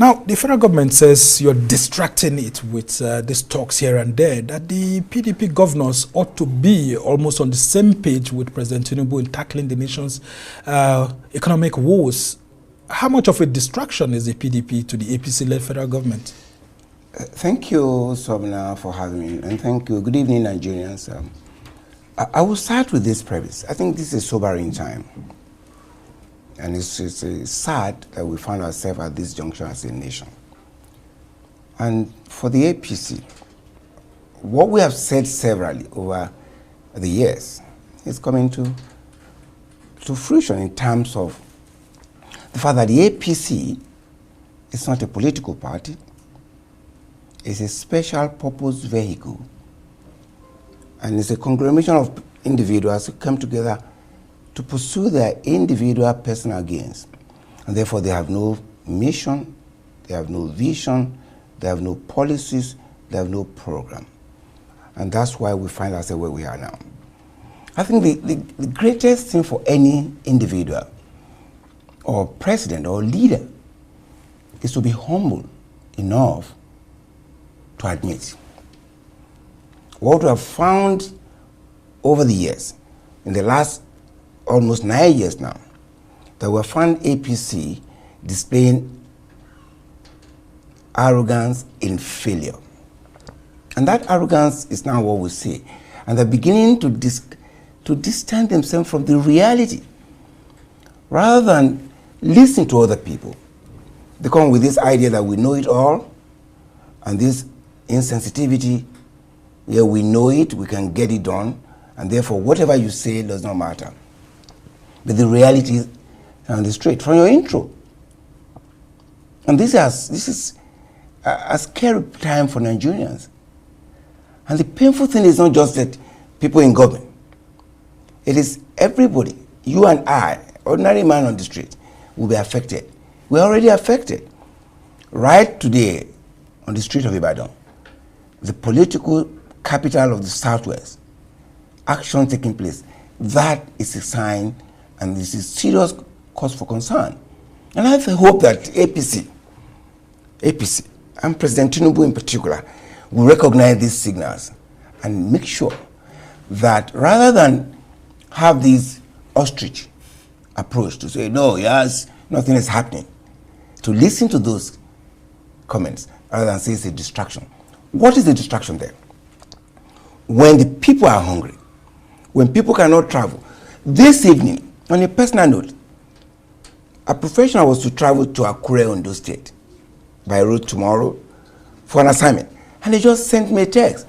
Now, the federal government says you're distracting it with these talks here and there, that the PDP governors ought to be almost on the same page with President Tinubu in tackling the nation's economic woes. How much of a distraction is the PDP to the APC-led federal government? Thank you, Sobna, for having me, and thank you. Good evening, Nigerians. I will start with this premise. I think this is a sobering time. And it's sad that we find ourselves at this juncture as a nation. And for the APC, what we have said severally over the years is coming to fruition in terms of the fact that the APC is not a political party. It's a special purpose vehicle. And it's a conglomeration of individuals who come together to pursue their individual personal gains. And therefore they have no mission, they have no vision, they have no policies, they have no program. And that's why we find ourselves where we are now. I think the greatest thing for any individual or president or leader is to be humble enough to admit what we have found over the years, in the last almost 9 years now, that we have found APC displaying arrogance in failure. And that arrogance is now what we see. And they're beginning to distance themselves from the reality. Rather than listen to other people, they come with this idea that we know it all, and this insensitivity, yeah, we know it, we can get it done, and therefore whatever you say does not matter. But the reality is on the street, from your intro. And this is a scary time for Nigerians. And the painful thing is not just that people in government. It is everybody, you and I, ordinary man on the street, will be affected. We're already affected. Right today, on the street of Ibadan, the political capital of the Southwest, action taking place, that is a sign, and this is serious cause for concern. And I hope that APC, and President Tinubu in particular, will recognize these signals and make sure that rather than have this ostrich approach to say, no, yes, nothing is happening, to listen to those comments rather than say it's a distraction. What is the distraction there? When the people are hungry, when people cannot travel. This evening, on a personal note, a professional was to travel to Akure, Ondo State, by road tomorrow for an assignment. And they just sent me a text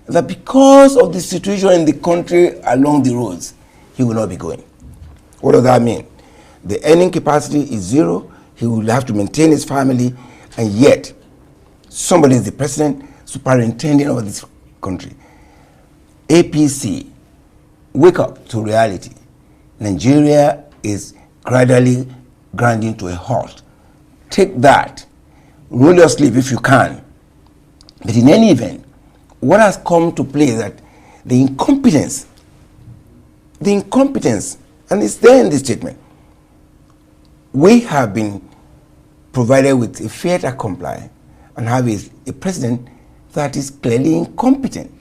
that because of the situation in the country along the roads, he will not be going. What does that mean? The earning capacity is zero. He will have to maintain his family, and yet somebody is the president, superintendent of this country. APC, wake up to reality. Nigeria is gradually grinding to a halt. Take that, roll your sleeve if you can. But in any event, what has come to play is that the incompetence, and it's there in this statement, we have been provided with a fait accompli and have a president that is clearly incompetent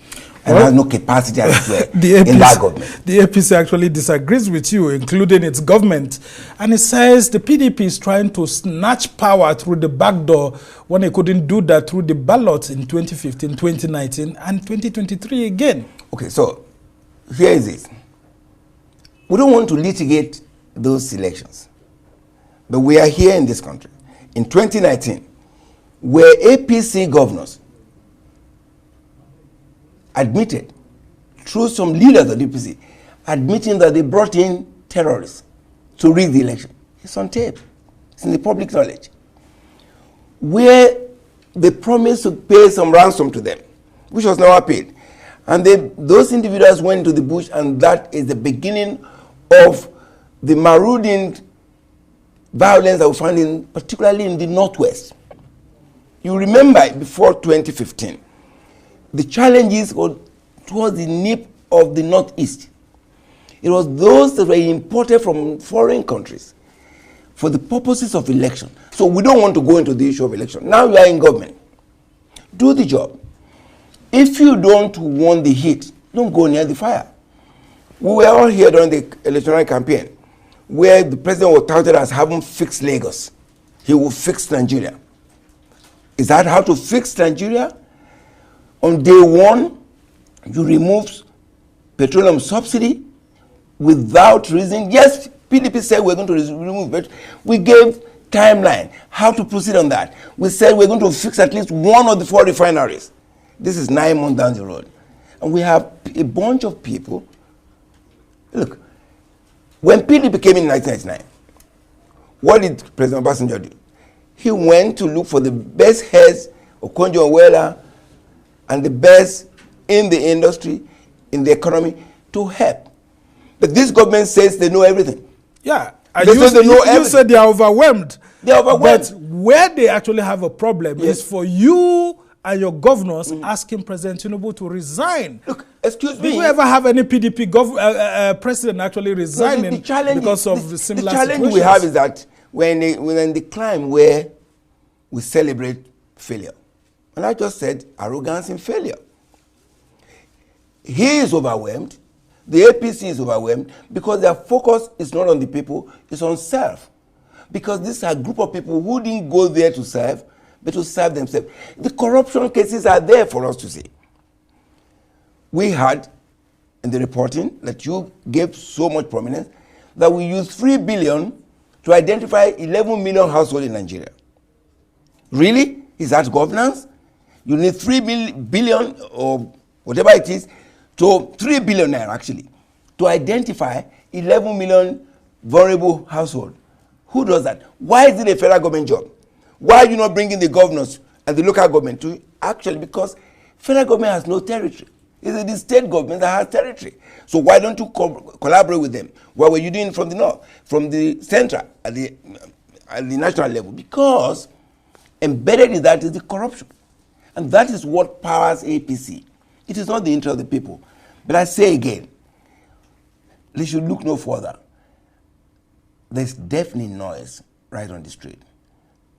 and has no capacity elsewhere in that government. The APC actually disagrees with you, including its government, and it says the PDP is trying to snatch power through the back door when it couldn't do that through the ballot in 2015, 2019, and 2023 again. Okay, so here is it. We don't want to litigate those elections, but we are here in this country. In 2019, where APC governors admitted, through some leaders of the APC, admitting that they brought in terrorists to rig the election. It's on tape. It's in the public knowledge. Where they promised to pay some ransom to them, which was never paid. And those individuals went to the bush, and that is the beginning of the marauding violence that we find particularly in the Northwest. You remember before 2015, the challenges were towards the nip of the Northeast. It was those that were imported from foreign countries, for the purposes of election. So we don't want to go into the issue of election. Now you are in government. Do the job. If you don't want the heat, don't go near the fire. We were all here during the electoral campaign where the president was touted as having fixed Lagos. He will fix Nigeria. Is that how to fix Nigeria? On day one, you remove petroleum subsidy without reason. Yes, PDP said we're going to remove it. We gave timeline how to proceed on that. We said we're going to fix at least one of the 4 refineries. This is 9 months down the road. And we have a bunch of people. Look, when PDP came in 1999, what did President Obasanjo do? He went to look for the best heads of Okonjo-Iweala and the best in the industry, in the economy, to help. But this government says they know everything. Yeah, you said they are overwhelmed. They are overwhelmed. But where they actually have a problem is for you and your governors asking President Tinubu to resign. Look, excuse me. Did we ever have any PDP president actually resigning because of the similar situation? The challenge we have is that we're in the climb where we celebrate failure. And I just said arrogance and failure. He is overwhelmed. The APC is overwhelmed because their focus is not on the people, it's on self. Because these are a group of people who didn't go there to serve, but to serve themselves. The corruption cases are there for us to see. We had in the reporting that you gave so much prominence that we used 3 billion to identify 11 million households in Nigeria. Really? Is that governance? You need 3 billion or whatever it is, to 3 billion naira actually, to identify 11 million vulnerable households. Who does that? Why is it a federal government job? Why are you not bringing the governors and the local government to actually? Because federal government has no territory. It's the state government that has territory. So why don't you collaborate with them? What were you doing from the north, from the central, at the national level? Because embedded in that is the corruption. And that is what powers APC. It is not the interest of the people. But I say again, they should look no further. There's definitely noise right on the street.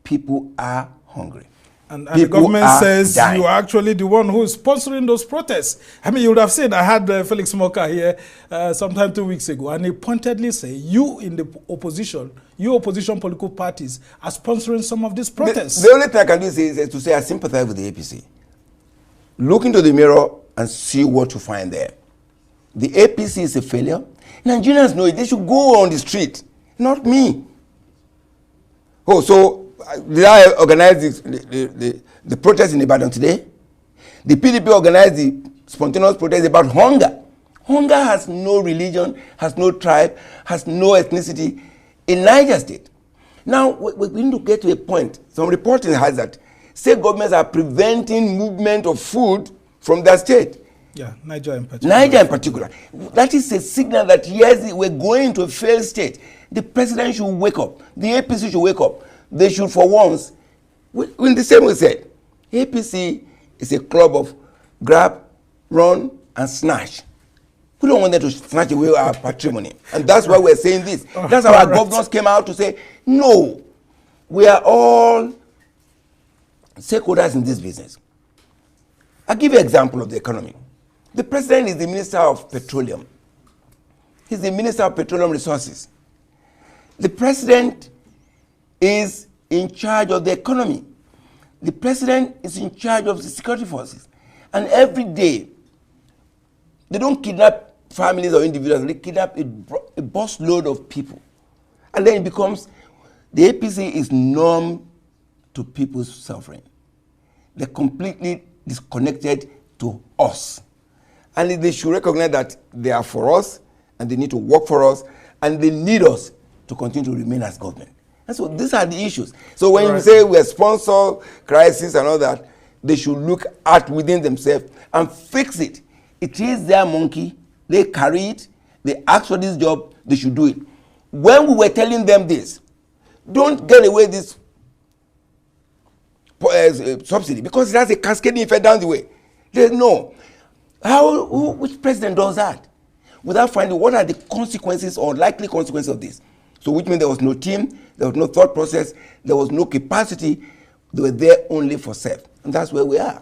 People are hungry. And the government says dying. You are actually the one who is sponsoring those protests. I mean, you would have seen, I had Felix Moka here sometime 2 weeks ago, and he pointedly said, you in the opposition, you opposition political parties are sponsoring some of these protests. The only thing I can do is to say I sympathize with the APC. Look into the mirror and see what you find there. The APC is a failure. Nigerians know it. They should go on the street, not me. Oh, so did I organize the protest in Ibadan today? The PDP organized the spontaneous protest about hunger. Hunger has no religion, has no tribe, has no ethnicity in Niger State. Now, we need to get to a point. Some reporting has that state governments are preventing movement of food from their state. Yeah, Niger in particular. Niger in particular. That is a signal that yes, we're going to a failed state. The president should wake up. The APC should wake up. They should, for once, in the same way said, APC is a club of grab, run, and snatch. We don't want them to snatch away our patrimony. And that's why we're saying this. That's how our governors came out to say, no, we are all stakeholders in this business. I'll give you an example of the economy. The president is the Minister of Petroleum. He's the Minister of Petroleum Resources. The president is in charge of the economy. The president is in charge of the security forces. And every day, they don't kidnap families or individuals, they kidnap a bus load of people. And then it becomes, the APC is numb to people's suffering. They're completely disconnected to us. And they should recognize that they are for us, and they need to work for us, and they need us to continue to remain as government. And so these are the issues. So when you say we sponsor crisis and all that, they should look at within themselves and fix it. It is their monkey. They carry it. They ask for this job. They should do it. When we were telling them this, don't get away this subsidy because it has a cascading effect down the way. They know. Which president does that? Without finding what are the consequences or likely consequences of this. So which means there was no team, there was no thought process, there was no capacity. They were there only for self. And that's where we are.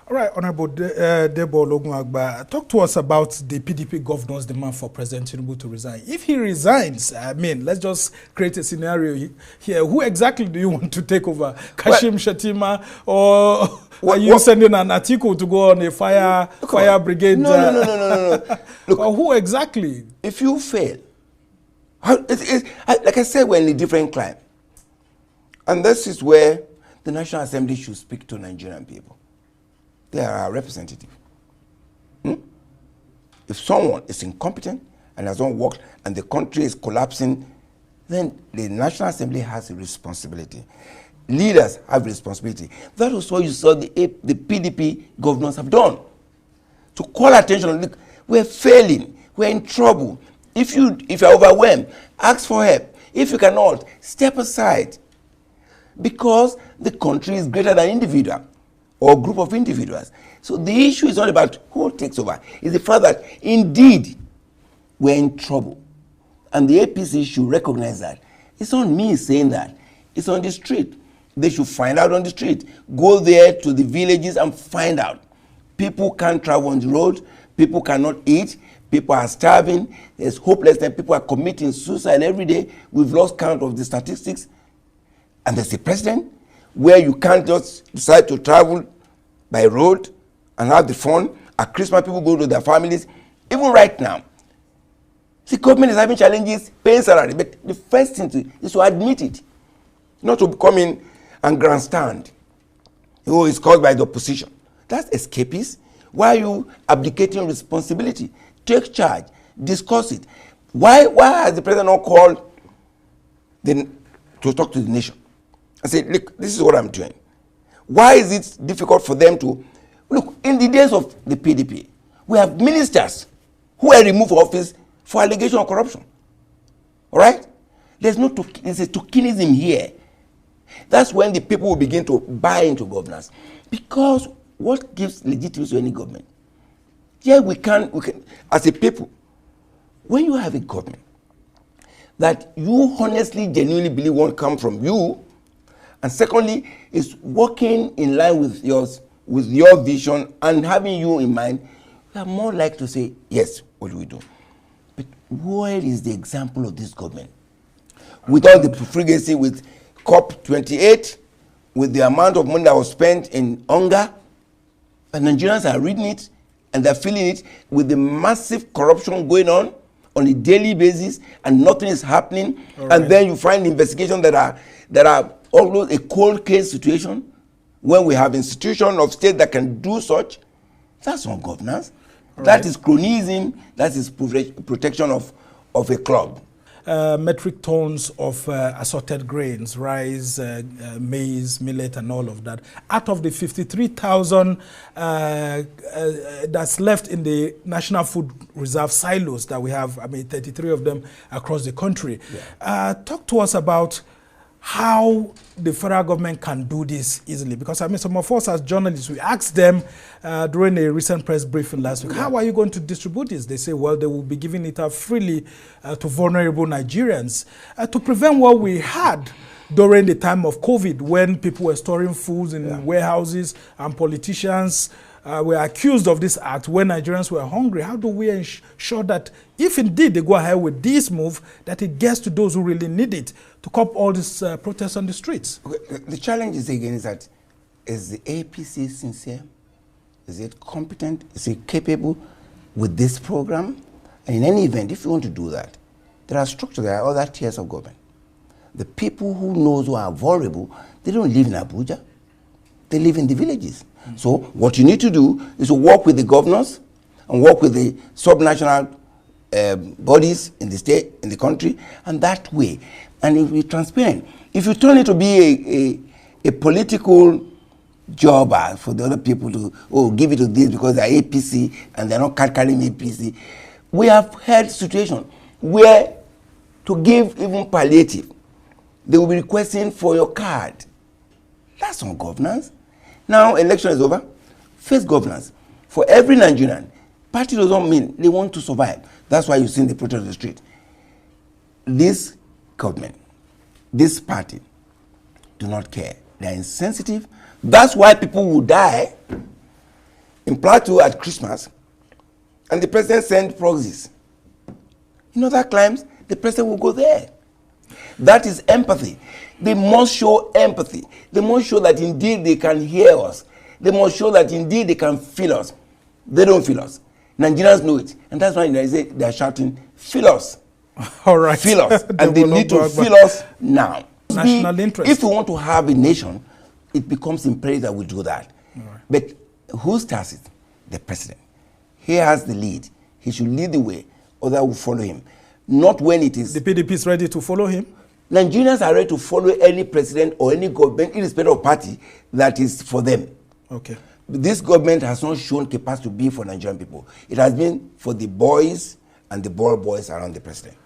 All right, Honorable Debo Ologunagba, talk to us about the PDP governor's demand for President Tinubu to resign. If he resigns, I mean, let's just create a scenario here. Who exactly do you want to take over? Kashim Shettima, or are you sending an article to go on a fire brigade? No. Look, or who exactly? If you fail, like I said, we're in a different climate. And this is where the National Assembly should speak to Nigerian people. They are our representative. If someone is incompetent and has not worked and the country is collapsing, then the National Assembly has a responsibility. Leaders have responsibility. That was what you saw the PDP governors have done. To call attention, look, we're failing, we're in trouble. If you're overwhelmed, ask for help. If you cannot, step aside. Because the country is greater than individual or group of individuals. So the issue is not about who takes over. It's the fact that indeed we're in trouble. And the APC should recognize that. It's not me saying that. It's on the street. They should find out on the street. Go there to the villages and find out. People can't travel on the road. People cannot eat. People are starving. There's hopelessness. People are committing suicide every day. We've lost count of the statistics. And there's a president where you can't just decide to travel by road and have the fun. At Christmas, people go to their families. Even right now, the government is having challenges paying salary. But the first thing is to admit it, not to come in and grandstand. Oh, it's caused by the opposition. That's escapist. Why are you abdicating responsibility? Take charge. Discuss it. Why has the president not called to talk to the nation? I said, look, this is what I'm doing. Why is it difficult for them to... Look, in the days of the PDP, we have ministers who were removed from office for allegation of corruption. All right? There's a tokenism here. That's when the people will begin to buy into governance. Because what gives legitimacy to any government? Yeah, we can, as a people, when you have a government that you honestly, genuinely believe won't come from you, and secondly, is working in line with your vision and having you in mind, you are more likely to say, yes, what do we do? But where is the example of this government? Without the profligacy with COP28, with the amount of money that was spent in hunger, and Nigerians are reading it and they're feeling it, with the massive corruption going on a daily basis, and nothing is happening. Right. And then you find investigations that are almost a cold case situation, when we have institutions of state that can do such. That's not governance. Right. That is cronyism. That is protection of a club. Metric tons of assorted grains, rice, maize, millet, and all of that. Out of the 53,000 that's left in the National Food Reserve silos that we have, 33 of them across the country. Yeah. Talk to us about how the federal government can do this easily. Because, some of us as journalists, we asked them during a recent press briefing last week, how are you going to distribute this? They say, well, they will be giving it out freely to vulnerable Nigerians to prevent what we had during the time of COVID, when people were storing foods in warehouses and politicians were accused of this act when Nigerians were hungry. How do we ensure that if indeed they go ahead with this move, that it gets to those who really need it to curb all these protests on the streets? Okay. The challenge is again is that, is the APC sincere? Is it competent? Is it capable with this program? And in any event, if you want to do that, there are structures, there are other tiers of government. The people who knows who are vulnerable, they don't live in Abuja. They live in the villages. Mm-hmm. So what you need to do is to work with the governors and work with the subnational bodies in the state, in the country, and that way. And it will be transparent. If you turn it to be a political job for the other people to, give it to this because they're APC and they're not carrying APC, we have had situations where to give even palliative, they will be requesting for your card. That's not governance. Now election is over, face governance. For every Nigerian, party doesn't mean they want to survive. That's why you've seen the protest on the street. This government, this party, do not care. They're insensitive. That's why people will die in Plateau at Christmas, and the president sent proxies. In other climes, the president will go there. That is empathy. They must show empathy. They must show that indeed they can hear us. They must show that indeed they can feel us. They don't feel us. Nigerians know it. And that's why they are shouting, feel us. All right. Feel us. And they need to feel us now. National interest. If we want to have a nation, it becomes imperative that we do that. Right. But who starts it? The president. He has the lead. He should lead the way. Others will follow him. Not when it is... The PDP is ready to follow him? Nigerians are ready to follow any president or any government, irrespective of party, that is for them. Okay. This government has not shown capacity to be for Nigerian people. It has been for the boys and the ball boys around the president.